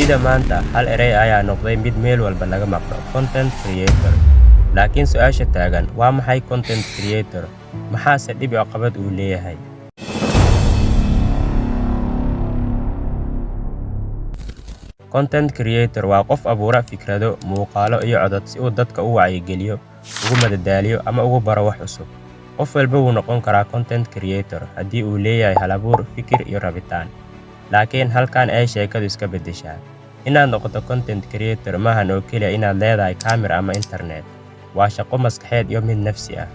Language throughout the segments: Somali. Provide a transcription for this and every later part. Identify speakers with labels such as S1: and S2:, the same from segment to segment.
S1: Dunida maanta hal eray ayaa noqday mid meel walba laga maqlo content creator. Laakiin su'aasha taagan waa maxay content creator? Maxaase dhib iyo caqabad uu leeyahay? Content creator waa qof abuura fikrado, muuqaalo iyo codad si uu dadka u wacyigeliyo, ugu madadaaliyo ama ugu baro wax cusub. Qof walba wuu noqon karaa content creator haddii uu leeyahay hal-abuur, fikir iyo rabitaan. Laakiin halkan ay sheekadu iska beddeshaa. Inaad noqoto content creator maahan oo keliya inaad leedahay kamera ama internet. Waa shaqo maskaxeed iyo mid nafsi ah.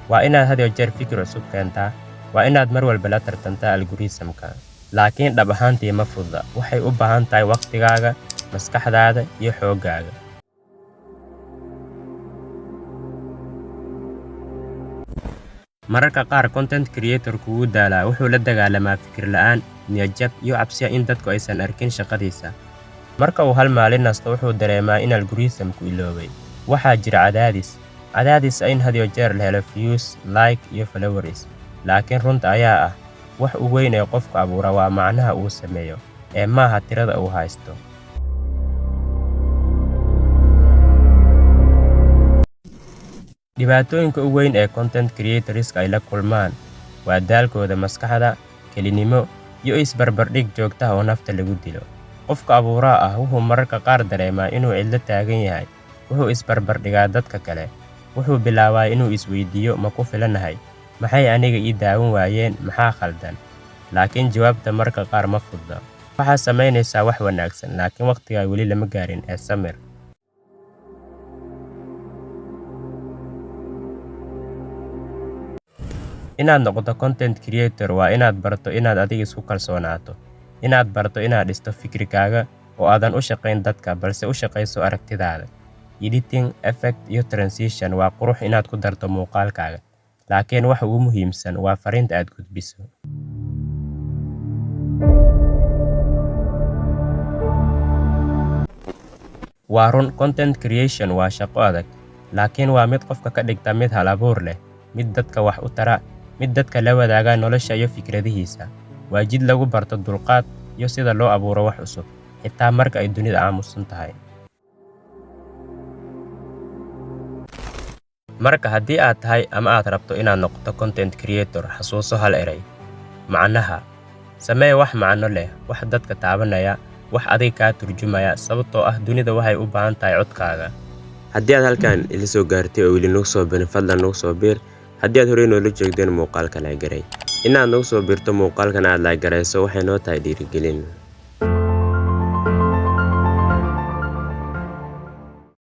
S1: Waa inaad had iyo jeer fikir cusub keentaa. Waa inaad mar walba la tartantaa algorithm-ka. Laakiin dhab ahaantii ma fududa. Waxay u baahan tahay waqtigaaga, maskaxdaada iyo xooggaaga. Mararka qaar content creator-ku wuu daalaa, wuxuu la dagaalamaa fikir la'aan, niyad jab iyo cabsi in dadku aysan arkin shaqadiisa. Marka uu hal maalin nasto wuxuu dareemaa in algorithm-ku iloobay. Waxaa jira cadaadis in had iyo jeer la helo views, like iyo followers. Laakiin runta ayaa ah wax ugu weyn ee qofka abuura waa macnaha uu sameeyo ee maaha tirada uu haysto. Dhibaatooyinka ugu weyn ee content creators ay la kulmaan waa daalkooda maskaxda, kelinimo iyo isbarbardhig joogto ah oo nafta lagu dilo. Qofka abuuraha ah wuxuu mararka qaar dareemaa inuu cidlo taagan yahay. Wuxuu isbarbardhigaa dadka kale. Wuxuu bilaabaa inuu isweydiiyo ma ku filanahay? Maxay aniga ii daawan waayeen? Maxaa khaldan? Laakiin jawaabta mararka qaar ma fududa. Waxaad samaynaysaa wax wanaagsan, laakiin waqtigaa weli lama gaarin ee samir. Inaad noqoto content creator waa inaad barato inaad adiga isku kalsoonaato. Inaad barato inaad dhisto fikirkaaga oo aadan u shaqayn dadka balse u shaqayso aragtidaada. Editing, effect iyo transition waa qurux inaad ku darto muuqaalkaaga. Laakiin waxa ugu muhiimsan waa fariinta aad gudbiso. Waa run content creation waa shaqo adag, laakiin waa mid qofka ka dhigta mid hal-abuur leh, mid dadka wax u tara, mid dadka la wadaaga nolosha iyo fikradihiisa. Waa jid lagu barto dulqaad iyo sida loo abuuro wax cusub, xitaa marka ay dunida aamusan tahay. Marka haddii aad tahay ama aad rabto inaad noqoto content creator, xasuuso hal eray: macnaha. Samee wax macno leh, wax dadka taabanaya, wax adiga kaa turjumaya, sababtoo ah dunida waxay u baahan tahay codkaaga. Haddii aad halkan ila soo gaartay oo weli nagu soo birin, fadlan nagu soo biir. Haddii aad horey noola joogteen muuqaalka la garay, inaad nagu soo biirto muuqaalkan aad la garayso waxay noo tahay dhiirigelin.